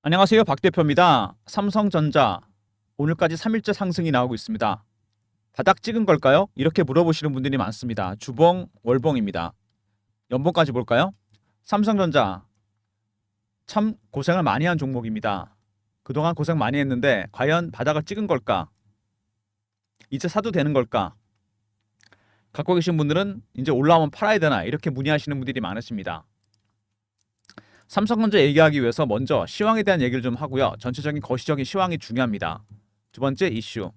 안녕하세요. 박 대표입니다. 삼성전자 오늘까지 3일째 상승이 나오고 있습니다. 바닥 찍은 걸까요? 이렇게 물어보시는 분들이 많습니다. 주봉, 월봉입니다. 연봉까지 볼까요? 삼성전자 참 고생을 많이 한 종목입니다. 그동안 고생 많이 했는데 과연 바닥을 찍은 걸까? 이제 사도 되는 걸까? 갖고 계신 분들은 이제 올라오면 팔아야 되나? 이렇게 문의하시는 분들이 많으십니다. 삼성전자 얘기하기 위해서 먼저 시황에 대한 얘기를 좀 하고요. 전체적인 거시적인 시황이 중요합니다. 두 번째 이슈,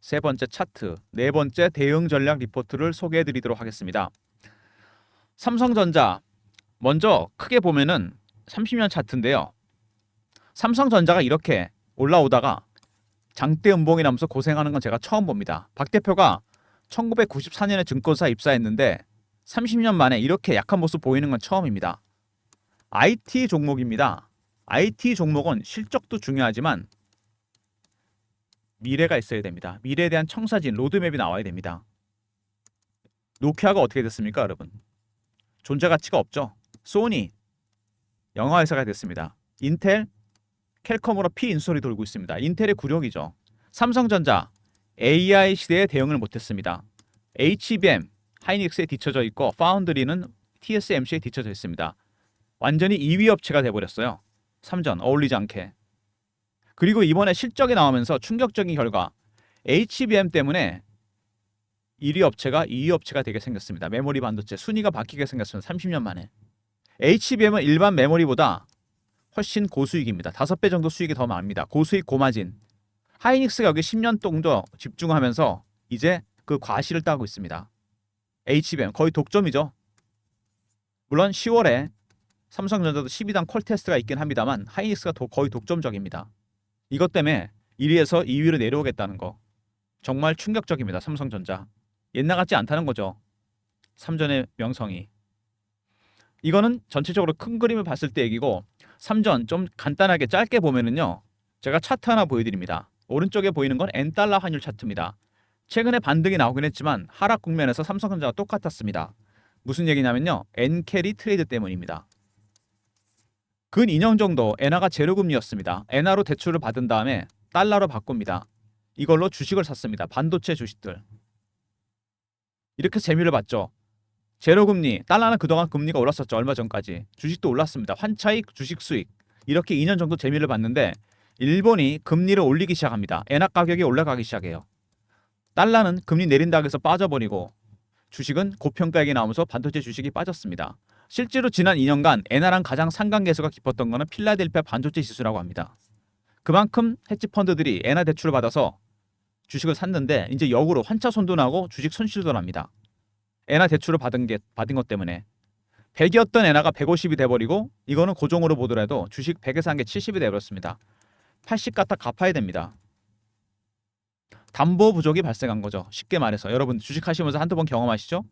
세 번째 차트, 네 번째 대응 전략 리포트를 소개해 드리도록 하겠습니다. 삼성전자 먼저 크게 보면은 30년 차트인데요. 삼성전자가 이렇게 올라오다가 장대 음봉이 나면서 고생하는 건 제가 처음 봅니다. 박 대표가 1994년에 증권사 입사했는데 30년 만에 이렇게 약한 모습 보이는 건 처음입니다. IT 종목입니다. IT 종목은 실적도 중요하지만 미래가 있어야 됩니다. 미래에 대한 청사진, 로드맵이 나와야 됩니다. 노키아가 어떻게 됐습니까, 여러분? 존재 가치가 없죠. 소니, 영화 회사가 됐습니다. 인텔, 캘컴으로 피인수설이 돌고 있습니다. 인텔의 굴욕이죠. 삼성전자, AI 시대에 대응을 못했습니다. HBM, 하이닉스에 뒤처져 있고 파운드리는 TSMC에 뒤처져 있습니다. 완전히 2위 업체가 돼버렸어요. 삼전 어울리지 않게. 그리고 이번에 실적이 나오면서 충격적인 결과 HBM 때문에 1위 업체가 2위 업체가 되게 생겼습니다. 메모리 반도체 순위가 바뀌게 생겼습니다. 30년 만에. HBM은 일반 메모리보다 훨씬 고수익입니다. 5배 정도 수익이 더 많습니다. 고수익 고마진. 하이닉스가 여기 10년 정도 집중하면서 이제 그 과실을 따고 있습니다. HBM 거의 독점이죠. 물론 10월에 삼성전자도 12단 콜 테스트가 있긴 합니다만 하이닉스가 거의 독점적입니다. 이것 때문에 1위에서 2위로 내려오겠다는 거 정말 충격적입니다. 삼성전자 옛날 같지 않다는 거죠. 삼전의 명성이. 이거는 전체적으로 큰 그림을 봤을 때 얘기고 삼전 좀 간단하게 짧게 보면은요. 제가 차트 하나 보여드립니다. 오른쪽에 보이는 건 N달러 환율 차트입니다. 최근에 반등이 나오긴 했지만 하락 국면에서 삼성전자가 똑같았습니다. 무슨 얘기냐면요. N캐리 트레이드 때문입니다. 근 2년 정도 엔화가 제로금리였습니다. 엔화로 대출을 받은 다음에 달러로 바꿉니다. 이걸로 주식을 샀습니다. 반도체 주식들. 이렇게 재미를 봤죠. 제로금리, 달러는 그동안 금리가 올랐었죠. 얼마 전까지. 주식도 올랐습니다. 환차익, 주식 수익. 이렇게 2년 정도 재미를 봤는데 일본이 금리를 올리기 시작합니다. 엔화 가격이 올라가기 시작해요. 달러는 금리 내린다고 해서 빠져버리고 주식은 고평가액이 나오면서 반도체 주식이 빠졌습니다. 실제로 지난 2년간 엔화랑 가장 상관계수가 깊었던 것은 필라델피아 반도체 지수라고 합니다. 그만큼 헤지펀드들이 엔화 대출을 받아서 주식을 샀는데 이제 역으로 환차 손도 나고 주식 손실도 납니다. 엔화 대출을 받은 것 때문에 100이었던 엔화가 150이 돼버리고 이거는 고종으로 보더라도 주식 100에서 한 게 70이 돼버렸습니다. 80 갖다 갚아야 됩니다. 담보 부족이 발생한 거죠. 쉽게 말해서 여러분 주식하시면서 한두 번 경험하시죠?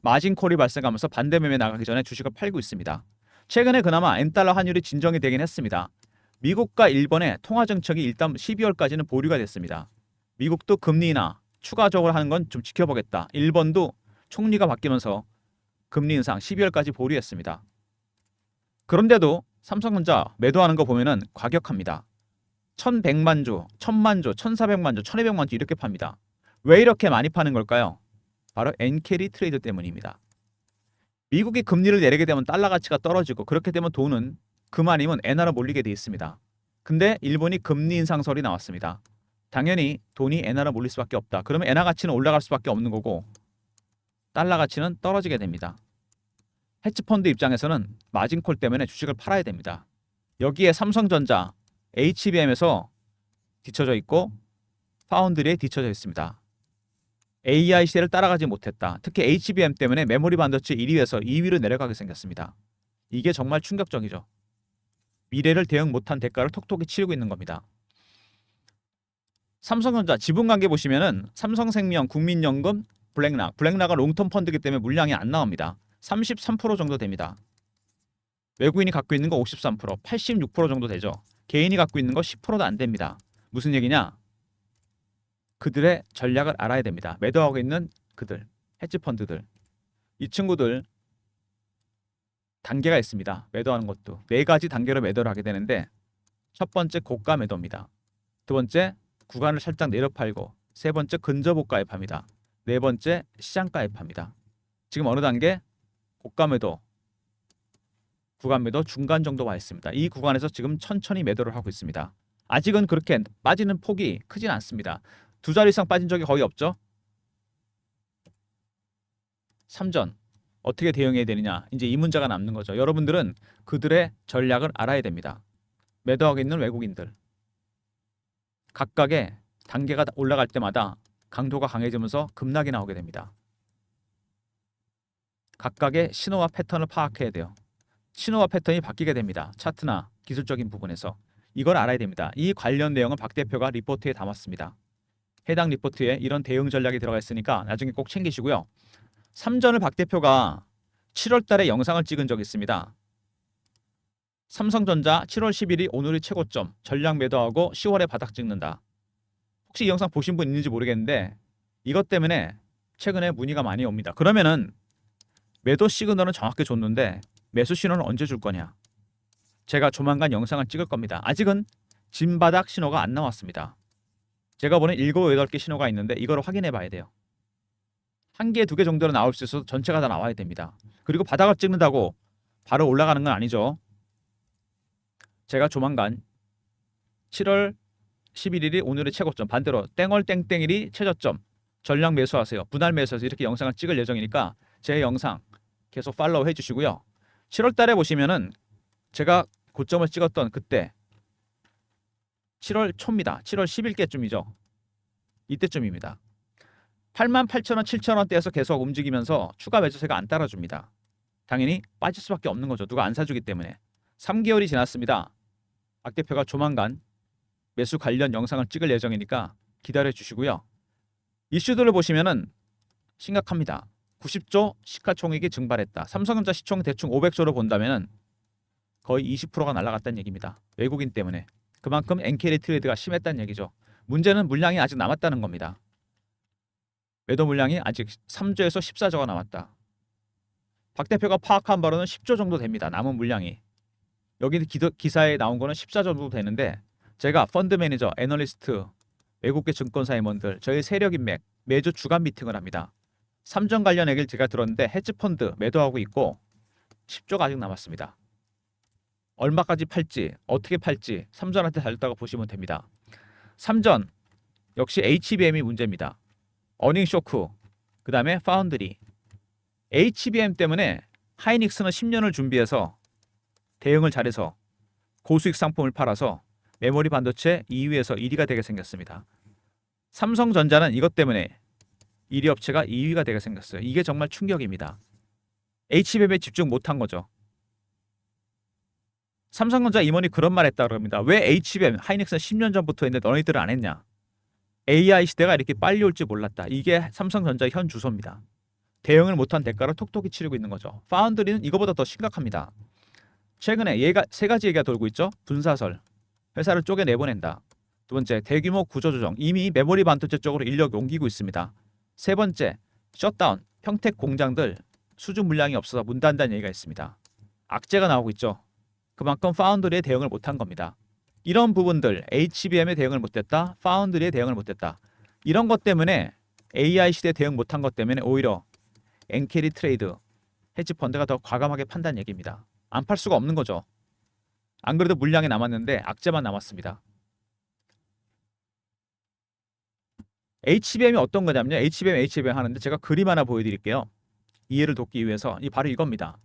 마진콜이 발생하면서 반대 매매 나가기 전에 주식을 팔고 있습니다. 최근에 그나마 N달러 환율이 진정이 되긴 했습니다. 미국과 일본의 통화 정책이 일단 12월까지는 보류가 됐습니다. 미국도 금리 인하 추가적으로 하는 건 좀 지켜보겠다. 일본도 총리가 바뀌면서 금리 인상 12월까지 보류했습니다. 그런데도 삼성전자 매도하는 거 보면은 과격합니다. 1100만 주, 1000만 주, 1400만 주, 1200만 주 이렇게 팝니다. 왜 이렇게 많이 파는 걸까요? 바로 엔캐리 트레이드 때문입니다. 미국이 금리를 내리게 되면 달러 가치가 떨어지고 그렇게 되면 돈은 그만이면 엔화로 몰리게 돼 있습니다. 근데 일본이 금리 인상설이 나왔습니다. 당연히 돈이 엔화로 몰릴 수밖에 없다. 그러면 엔화 가치는 올라갈 수밖에 없는 거고 달러 가치는 떨어지게 됩니다. 헤지펀드 입장에서는 마진콜 때문에 주식을 팔아야 됩니다. 여기에 삼성전자, HBM에서 뒤쳐져 있고 파운드리에 뒤쳐져 있습니다. AI 시대를 따라가지 못했다. 특히 HBM 때문에 메모리 반도체 1위에서 2위로 내려가게 생겼습니다. 이게 정말 충격적이죠. 미래를 대응 못한 대가를 톡톡히 치르고 있는 겁니다. 삼성전자 지분관계 보시면은 삼성생명, 국민연금, 블랙락은 롱텀 펀드이기 때문에 물량이 안 나옵니다. 33% 정도 됩니다. 외국인이 갖고 있는 거 53%, 86% 정도 되죠. 개인이 갖고 있는 거 10%도 안 됩니다. 무슨 얘기냐? 그들의 전략을 알아야 됩니다. 매도하고 있는 그들, 헤지펀드들. 이 친구들 단계가 있습니다. 매도하는 것도 4가지 단계로 매도를 하게 되는데 첫 번째 고가 매도입니다. 두 번째 구간을 살짝 내려 팔고, 세 번째 근접옥 가입합니다. 네 번째 시장 가입합니다. 지금 어느 단계? 고가 매도, 구간 매도 중간 정도 와 있습니다. 이 구간에서 지금 천천히 매도를 하고 있습니다. 아직은 그렇게 빠지는 폭이 크진 않습니다. 두 자리 이상 빠진 적이 거의 없죠. 3전 어떻게 대응해야 되느냐, 이제 이 문제가 남는 거죠. 여러분들은 그들의 전략을 알아야 됩니다. 매도하고 있는 외국인들, 각각의 단계가 올라갈 때마다 강도가 강해지면서 급락이 나오게 됩니다. 각각의 신호와 패턴을 파악해야 돼요. 신호와 패턴이 바뀌게 됩니다. 차트나 기술적인 부분에서 이걸 알아야 됩니다. 이 관련 내용은 박 대표가 리포트에 담았습니다. 해당 리포트에 이런 대응 전략이 들어가 있으니까 나중에 꼭 챙기시고요. 3전을 박 대표가 7월 달에 영상을 찍은 적이 있습니다. 삼성전자 7월 10일이 오늘이 최고점, 전략 매도하고 10월에 바닥 찍는다. 혹시 이 영상 보신 분 있는지 모르겠는데 이것 때문에 최근에 문의가 많이 옵니다. 그러면은 매도 시그널은 정확히 줬는데 매수 신호는 언제 줄 거냐? 제가 조만간 영상을 찍을 겁니다. 아직은 진바닥 신호가 안 나왔습니다. 제가 보는 7, 8개 신호가 있는데 이거를 확인해 봐야 돼요. 1개, 2개 정도로 나올 수 있어서 전체가 다 나와야 됩니다. 그리고 바닥을 찍는다고 바로 올라가는 건 아니죠. 제가 조만간 7월 11일이 오늘의 최고점, 반대로 땡월땡땡일이 최저점, 전량 매수하세요, 분할 매수하세요, 이렇게 영상을 찍을 예정이니까 제 영상 계속 팔로우 해주시고요. 7월 달에 보시면은 제가 고점을 찍었던 그때 7월 초입니다. 7월 10일께쯤이죠. 이때쯤입니다. 88,000원, 7,000원대에서 계속 움직이면서 추가 매수세가 안 따라줍니다. 당연히 빠질 수밖에 없는 거죠. 누가 안 사주기 때문에. 3개월이 지났습니다. 박 대표가 조만간 매수 관련 영상을 찍을 예정이니까 기다려 주시고요. 이슈들을 보시면은 심각합니다. 90조 시가총액이 증발했다. 삼성전자 시총 대충 500조로 본다면은 거의 20%가 날아갔다는 얘기입니다. 외국인 때문에. 그만큼 엔캐리 트레이드가 심했다는 얘기죠. 문제는 물량이 아직 남았다는 겁니다. 매도 물량이 아직 3조에서 14조가 남았다. 박 대표가 파악한 바로는 10조 정도 됩니다. 남은 물량이. 여기 기사에 나온 거는 14조 정도 되는데 제가 펀드 매니저, 애널리스트, 외국계 증권사 임원들, 저희 세력 인맥 매주 주간 미팅을 합니다. 3전 관련 얘기를 제가 들었는데 헤지펀드 매도하고 있고 10조가 아직 남았습니다. 얼마까지 팔지, 어떻게 팔지 3전한테 달렸다고 보시면 됩니다. 3전 역시 HBM이 문제입니다. 어닝 쇼크, 그 다음에 파운드리. HBM 때문에 하이닉스는 10년을 준비해서 대응을 잘해서 고수익 상품을 팔아서 메모리 반도체 2위에서 1위가 되게 생겼습니다. 삼성전자는 이것 때문에 1위 업체가 2위가 되게 생겼어요. 이게 정말 충격입니다. HBM에 집중 못한 거죠. 삼성전자 임원이 그런 말 했다 그럽니다. 왜 HBM, 하이닉스는 10년 전부터 했는데 너희들은 안 했냐? AI 시대가 이렇게 빨리 올지 몰랐다. 이게 삼성전자의 현 주소입니다. 대응을 못한 대가로 톡톡히 치르고 있는 거죠. 파운드리는 이거보다 더 심각합니다. 최근에 세 가지 얘기가 돌고 있죠. 분사설, 회사를 쪼개 내보낸다. 두 번째, 대규모 구조조정, 이미 메모리 반도체 쪽으로 인력 옮기고 있습니다. 세 번째, 셧다운, 평택 공장들 수주 물량이 없어서 문 닫는다는 얘기가 있습니다. 악재가 나오고 있죠. 그만큼 파운드리에 대응을 못한 겁니다. 이런 부분들, HBM에 대응을 못했다, 파운드리에 대응을 못했다. 이런 것 때문에 AI 시대에 대응 못한 것 때문에 오히려 엔캐리 트레이드, 헤지펀드가 더 과감하게 판다는 얘기입니다. 안 팔 수가 없는 거죠. 안 그래도 물량이 남았는데 악재만 남았습니다. HBM이 어떤 거냐면요. HBM 하는데 제가 그림 하나 보여드릴게요. 이해를 돕기 위해서. 바로 이겁니다.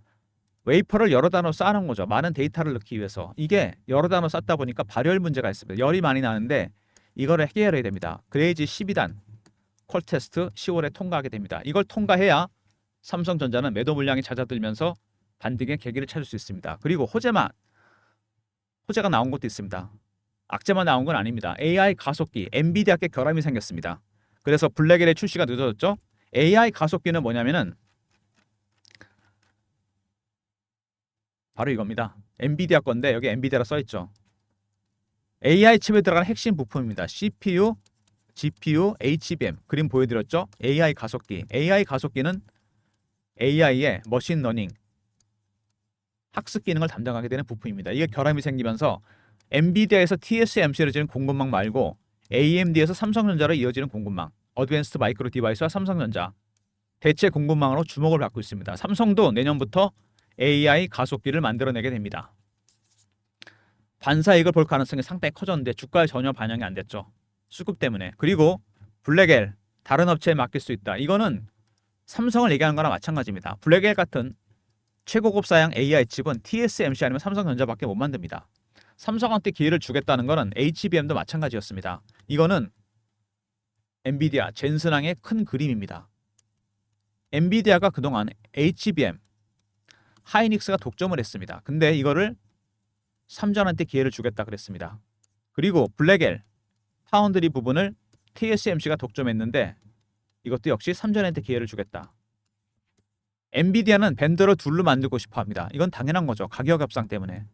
웨이퍼를 여러 단어 쌓아놓은 거죠. 많은 데이터를 넣기 위해서. 이게 여러 단어 쌓다 보니까 발열 문제가 있습니다. 열이 많이 나는데 이거를 해결해야 됩니다. 그레이지 12단 콜 테스트 10월에 통과하게 됩니다. 이걸 통과해야 삼성전자는 매도 물량이 잦아들면서 반등의 계기를 찾을 수 있습니다. 그리고 호재가 나온 것도 있습니다. 악재만 나온 건 아닙니다. AI 가속기, 엔비디아께 결함이 생겼습니다. 그래서 블랙엘의 출시가 늦어졌죠. AI 가속기는 뭐냐면은 바로 이겁니다. 엔비디아 건데 여기 엔비디아라 써있죠. AI 칩에 들어가는 핵심 부품입니다. CPU, GPU, HBM. 그림 보여드렸죠. AI 가속기. AI 가속기는 AI의 머신러닝, 학습 기능을 담당하게 되는 부품입니다. 이게 결함이 생기면서 엔비디아에서 TSMC로 이어지는 공급망 말고 AMD에서 삼성전자로 이어지는 공급망, 어드밴스드 마이크로 디바이스와 삼성전자 대체 공급망으로 주목을 받고 있습니다. 삼성도 내년부터 AI 가속기를 만들어내게 됩니다. 반사이익을 볼 가능성이 상당히 커졌는데 주가에 전혀 반영이 안 됐죠. 수급 때문에. 그리고 블랙엘 다른 업체에 맡길 수 있다. 이거는 삼성을 얘기하는 거랑 마찬가지입니다. 블랙엘 같은 최고급 사양 AI 칩은 TSMC 아니면 삼성전자밖에 못 만듭니다. 삼성한테 기회를 주겠다는 거는 HBM도 마찬가지였습니다. 이거는 엔비디아 젠슨왕의 큰 그림입니다. 엔비디아가 그동안 HBM 하이닉스가 독점을 했습니다. 근데 이거를 삼전한테 기회를 주겠다 그랬습니다. 그리고 블랙엘 파운드리 부분을 TSMC가 독점했는데 이것도 역시 삼전한테 기회를 주겠다. 엔비디아는 벤더를 둘로 만들고 싶어 합니다. 이건 당연한 거죠. 가격 협상 때문에.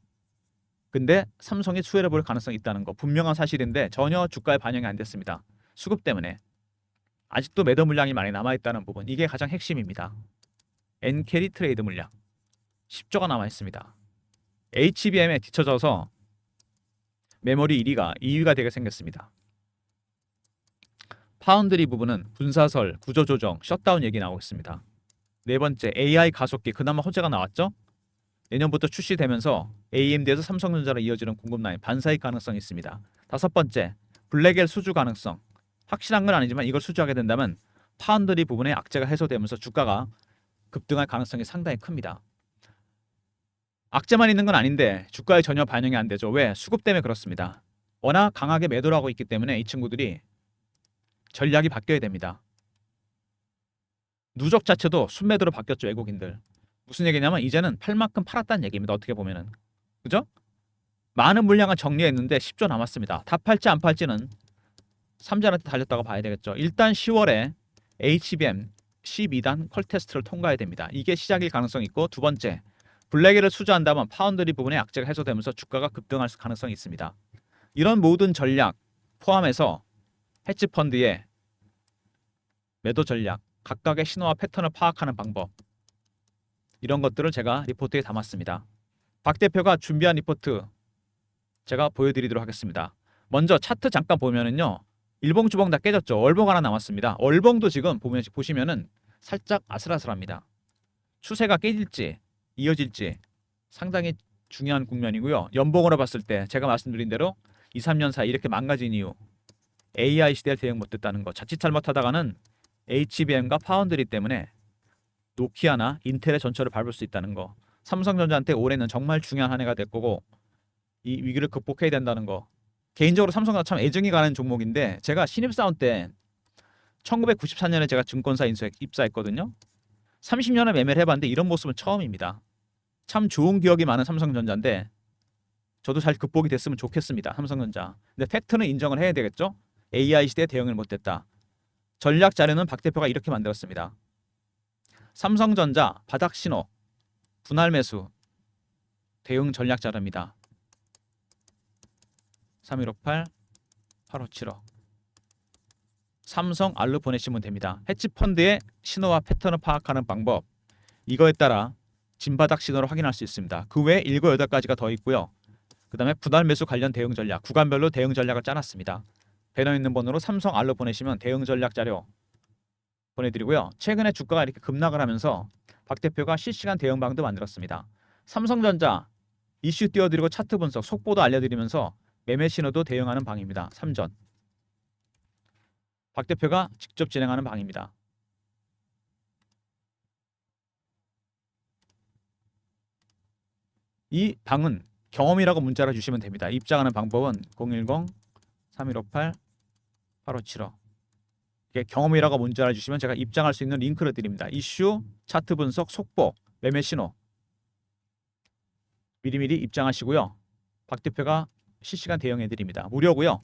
근데 삼성이 수혜를 볼 가능성이 있다는 거 분명한 사실인데 전혀 주가에 반영이 안 됐습니다. 수급 때문에. 아직도 매도 물량이 많이 남아있다는 부분. 이게 가장 핵심입니다. 엔캐리 트레이드 물량 10조가 남아있습니다. HBM에 뒤쳐져서 메모리 1위가 2위가 되게 생겼습니다. 파운드리 부분은 분사설, 구조조정, 셧다운 얘기 나오고 있습니다. 네 번째, AI 가속기 그나마 호재가 나왔죠? 내년부터 출시되면서 AMD에서 삼성전자로 이어지는 공급 라인 반사익 가능성이 있습니다. 다섯 번째, 블랙엘 수주 가능성. 확실한 건 아니지만 이걸 수주하게 된다면 파운드리 부분의 악재가 해소되면서 주가가 급등할 가능성이 상당히 큽니다. 악재만 있는 건 아닌데 주가에 전혀 반영이 안 되죠. 왜? 수급 때문에 그렇습니다. 워낙 강하게 매도를 하고 있기 때문에 이 친구들이 전략이 바뀌어야 됩니다. 누적 자체도 순매도로 바뀌었죠. 외국인들. 무슨 얘기냐면 이제는 팔 만큼 팔았다는 얘기입니다. 어떻게 보면은. 그죠? 많은 물량을 정리했는데 10조 남았습니다. 다 팔지 안 팔지는 삼전한테 달렸다고 봐야 되겠죠. 일단 10월에 HBM 12단 퀄 테스트를 통과해야 됩니다. 이게 시작일 가능성이 있고 두 번째, 블랙엘을 수주한다면 파운드리 부분의 악재가 해소되면서 주가가 급등할 가능성이 있습니다. 이런 모든 전략 포함해서 헤지펀드의 매도 전략, 각각의 신호와 패턴을 파악하는 방법 이런 것들을 제가 리포트에 담았습니다. 박 대표가 준비한 리포트 제가 보여드리도록 하겠습니다. 먼저 차트 잠깐 보면은요. 일봉주봉 다 깨졌죠. 월봉 하나 남았습니다. 월봉도 지금 보시면은 살짝 아슬아슬합니다. 추세가 깨질지 이어질지 상당히 중요한 국면이고요. 연봉으로 봤을 때 제가 말씀드린 대로 2, 3년 사이 이렇게 망가진 이유 AI 시대를 대응 못했다는 거. 자칫 잘못하다가는 HBM과 파운드리 때문에 노키아나 인텔의 전철을 밟을 수 있다는 거. 삼성전자한테 올해는 정말 중요한 한 해가 될 거고 이 위기를 극복해야 된다는 거. 개인적으로 삼성전자 참 애정이 가는 종목인데 제가 신입사원 때 1994년에 제가 증권사 입사했거든요. 30년을 매매를 해봤는데 이런 모습은 처음입니다. 참 좋은 기억이 많은 삼성전자인데 저도 잘 극복이 됐으면 좋겠습니다. 삼성전자. 근데 팩트는 인정을 해야 되겠죠. AI 시대에 대응을 못했다. 전략 자료는 박 대표가 이렇게 만들었습니다. 삼성전자 바닥 신호 분할 매수 대응 전략 자료입니다. 3158 8575 삼성 알로 보내시면 됩니다. 헤지펀드의 신호와 패턴을 파악하는 방법 이거에 따라 진바닥 신호를 확인할 수 있습니다. 그 외에 7, 8가지가 더 있고요. 그 다음에 분할 매수 관련 대응 전략 구간별로 대응 전략을 짜놨습니다. 배너 있는 번호로 삼성 알로 보내시면 대응 전략 자료 보내드리고요. 최근에 주가가 이렇게 급락을 하면서 박 대표가 실시간 대응방도 만들었습니다. 삼성전자 이슈 띄워드리고 차트 분석 속보도 알려드리면서 매매 신호도 대응하는 방입니다. 3전 박 대표가 직접 진행하는 방입니다. 이 방은 경험이라고 문자를 주시면 됩니다. 입장하는 방법은 010-3158-8575 이게 경험이라고 문자를 주시면 제가 입장할 수 있는 링크를 드립니다. 이슈, 차트 분석, 속보, 매매 신호 미리미리 입장하시고요. 박 대표가 실시간 대응해드립니다. 무료고요.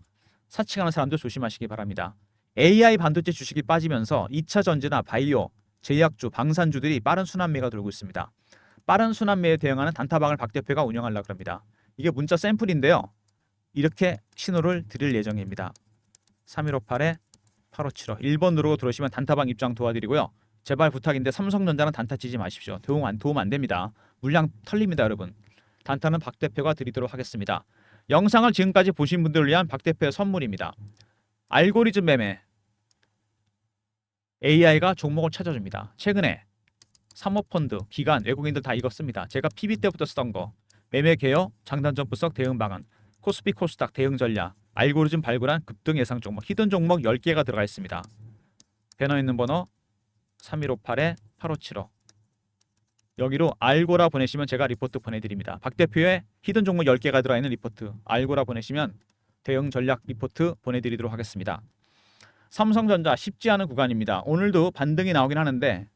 사칭하는 사람도 조심하시기 바랍니다. AI 반도체 주식이 빠지면서 2차 전지나 바이오, 제약주, 방산주들이 빠른 순환매가 돌고 있습니다. 빠른 순환매에 대응하는 단타방을 박 대표가 운영하려고 합니다. 이게 문자 샘플인데요. 이렇게 신호를 드릴 예정입니다. 3158에 8575 1번 누르고 들어오시면 단타방 입장 도와드리고요. 제발 부탁인데 삼성전자는 단타 치지 마십시오. 도움 안 됩니다. 물량 털립니다, 여러분. 단타는 박 대표가 드리도록 하겠습니다. 영상을 지금까지 보신 분들을 위한 박 대표의 선물입니다. 알고리즘 매매. AI가 종목을 찾아줍니다. 최근에 사모펀드, 기관, 외국인들 다 이거 씁니다. 제가 PB 때부터 쓰던 거. 매매 개요, 장단 점프석 대응 방안, 코스피 코스닥 대응 전략, 알고리즘 발굴한 급등 예상 종목, 히든 종목 10개가 들어가 있습니다. 배너 있는 번호 3158-8575. 여기로 알고라 보내시면 제가 리포트 보내드립니다. 박 대표의 히든 종목 10개가 들어있는 리포트 알고라 보내시면 대응 전략 리포트 보내드리도록 하겠습니다. 삼성전자 쉽지 않은 구간입니다. 오늘도 반등이 나오긴 하는데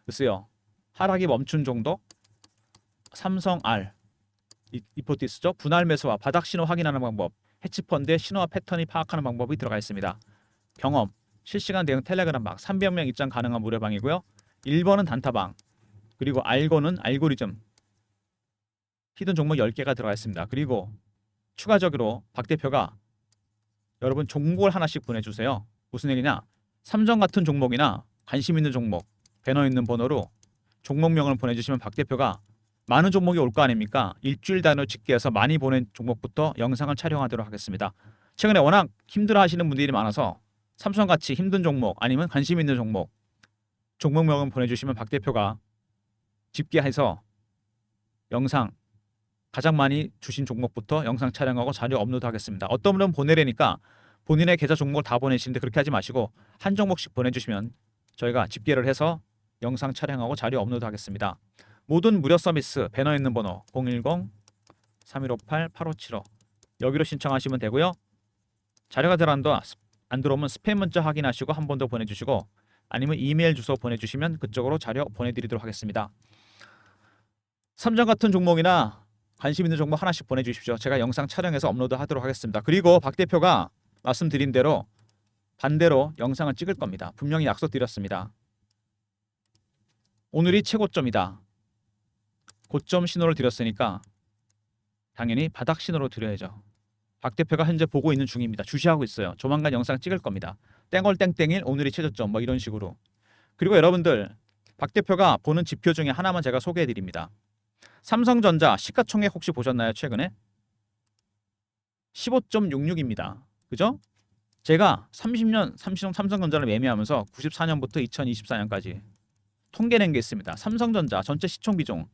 글쎄요. 하락이 멈춘 정도? 삼성R 리포트 있죠? 분할 매수와 바닥 신호 확인하는 방법, 해치펀드의 신호와 패턴이 파악하는 방법이 들어가 있습니다. 경험, 실시간 대응 텔레그램 방, 300명 입장 가능한 무료방이고요. 1번은 단타방, 그리고 알고는 알고리즘, 히든 종목 10개가 들어가 있습니다. 그리고 추가적으로 박 대표가 여러분 종목을 하나씩 보내주세요. 무슨 얘기냐? 삼성 같은 종목이나 관심 있는 종목, 배너 있는 번호로 종목명을 보내주시면 박 대표가 많은 종목이 올 거 아닙니까? 일주일 단위로 집계해서 많이 보낸 종목부터 영상을 촬영하도록 하겠습니다. 최근에 워낙 힘들어 하시는 분들이 많아서 삼성같이 힘든 종목 아니면 관심 있는 종목명을 보내주시면 박 대표가 집계해서 영상 가장 많이 주신 종목부터 영상 촬영하고 자료 업로드하겠습니다. 어떤 분은 보내려니까 본인의 계좌 종목을 다 보내시는데 그렇게 하지 마시고 한 종목씩 보내주시면 저희가 집계를 해서 영상 촬영하고 자료 업로드하겠습니다. 모든 무료 서비스 배너 있는 번호 010-3158-8575 여기로 신청하시면 되고요. 자료가 안 들어오면 스팸 문자 확인하시고 한 번 더 보내주시고 아니면 이메일 주소 보내주시면 그쪽으로 자료 보내드리도록 하겠습니다. 삼성 같은 종목이나 관심 있는 종목 하나씩 보내주십시오. 제가 영상 촬영해서 업로드하도록 하겠습니다. 그리고 박 대표가 말씀드린 대로 반대로 영상을 찍을 겁니다. 분명히 약속드렸습니다. 오늘이 최고점이다. 고점 신호를 드렸으니까 당연히 바닥 신호로 드려야죠. 박 대표가 현재 보고 있는 중입니다. 주시하고 있어요. 조만간 영상 찍을 겁니다. 땡월땡땡일 오늘이 최저점 뭐 이런 식으로. 그리고 여러분들 박 대표가 보는 지표 중에 하나만 제가 소개해 드립니다. 삼성전자 시가총액 혹시 보셨나요? 최근에 15.66입니다. 그죠? 제가 30년 삼성전자를 매매하면서 94년부터 2024년까지 통계낸 게 있습니다. 삼성전자 전체 시총 비중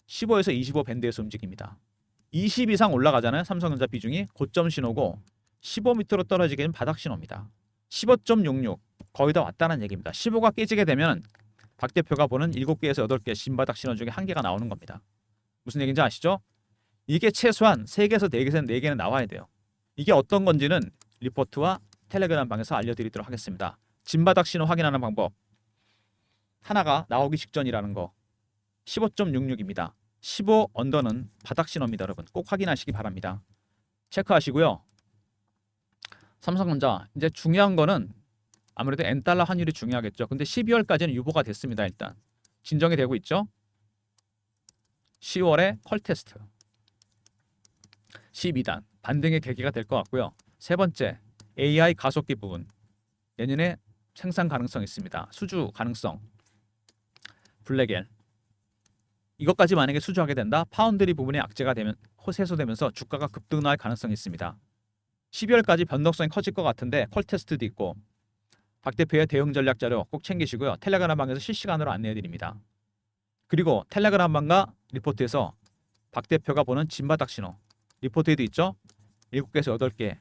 15에서 25 밴드에서 움직입니다. 20 이상 올라가잖아요. 삼성전자 비중이 고점 신호고 15 밑으로 떨어지게 되면 바닥 신호입니다. 15.66 거의 다 왔다는 얘기입니다. 15가 깨지게 되면 박 대표가 보는 7개에서 8개 신바닥 신호 중에 1개가 나오는 겁니다. 무슨 얘기인지 아시죠? 이게 최소한 3개에서 4개에서 4개는 나와야 돼요. 이게 어떤 건지는 리포트와 텔레그램 방에서 알려드리도록 하겠습니다. 진바닥 신호 확인하는 방법 하나가 나오기 직전이라는 거 15.66입니다. 15 언더는 바닥 신호입니다. 여러분 꼭 확인하시기 바랍니다. 체크하시고요. 삼성전자 이제 중요한 거는 아무래도 엔달러 환율이 중요하겠죠. 근데 12월까지는 유보가 됐습니다. 일단 진정이 되고 있죠. 10월에 컬 테스트 12단 반등의 계기가 될 것 같고요. 세 번째 AI 가속기 부분 내년에 생산 가능성 있습니다. 수주 가능성 블랙엘 이것까지 만약에 수주하게 된다 파운드리 부분에 악재가 되면 호세소되면서 주가가 급등할 가능성이 있습니다. 12월까지 변동성이 커질 것 같은데 콜 테스트도 있고 박 대표의 대응 전략 자료 꼭 챙기시고요. 텔레그램 방에서 실시간으로 안내해 드립니다. 그리고 텔레그램 방과 리포트에서 박 대표가 보는 진바닥 신호 리포트에도 있죠. 7개에서 8개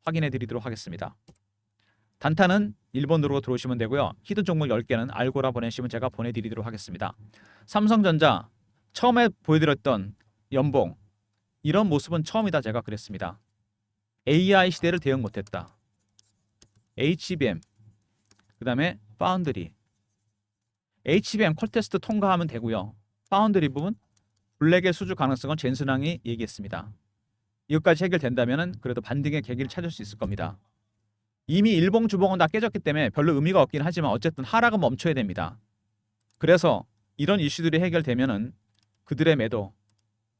확인해 드리도록 하겠습니다. 단타는 1번 누르고 들어오시면 되고요. 히든 종목 10개는 알고라 보내시면 제가 보내드리도록 하겠습니다. 삼성전자 처음에 보여드렸던 연봉 이런 모습은 처음이다 제가 그랬습니다. AI 시대를 대응 못했다. HBM 그 다음에 파운드리 HBM 콜테스트 통과하면 되고요. 파운드리 부분 블랙의 수주 가능성은 젠슨왕이 얘기했습니다. 이것까지 해결된다면 그래도 반등의 계기를 찾을 수 있을 겁니다. 이미 일봉 주봉은 다 깨졌기 때문에 별로 의미가 없긴 하지만 어쨌든 하락은 멈춰야 됩니다. 그래서 이런 이슈들이 해결되면은 그들의 매도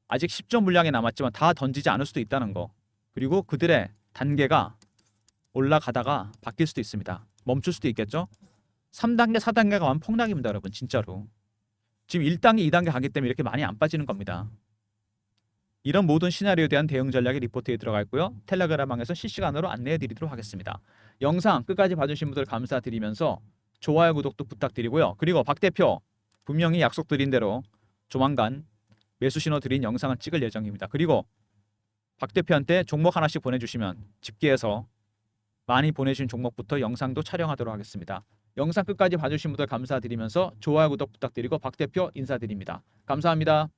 아직 10점 물량이 남았지만 다 던지지 않을 수도 있다는 거 그리고 그들의 단계가 올라가다가 바뀔 수도 있습니다. 멈출 수도 있겠죠. 3단계 4단계가 완 폭락입니다. 여러분 진짜로 지금 1단계 2단계 가기 때문에 이렇게 많이 안 빠지는 겁니다. 이런 모든 시나리오에 대한 대응 전략이 리포트에 들어가 있고요. 텔레그램방에서 실시간으로 안내해 드리도록 하겠습니다. 영상 끝까지 봐주신 분들 감사드리면서 좋아요, 구독도 부탁드리고요. 그리고 박 대표 분명히 약속드린 대로 조만간 매수 신호 드린 영상을 찍을 예정입니다. 그리고 박 대표한테 종목 하나씩 보내주시면 집계해서 많이 보내주신 종목부터 영상도 촬영하도록 하겠습니다. 영상 끝까지 봐주신 분들 감사드리면서 좋아요, 구독 부탁드리고 박 대표 인사드립니다. 감사합니다.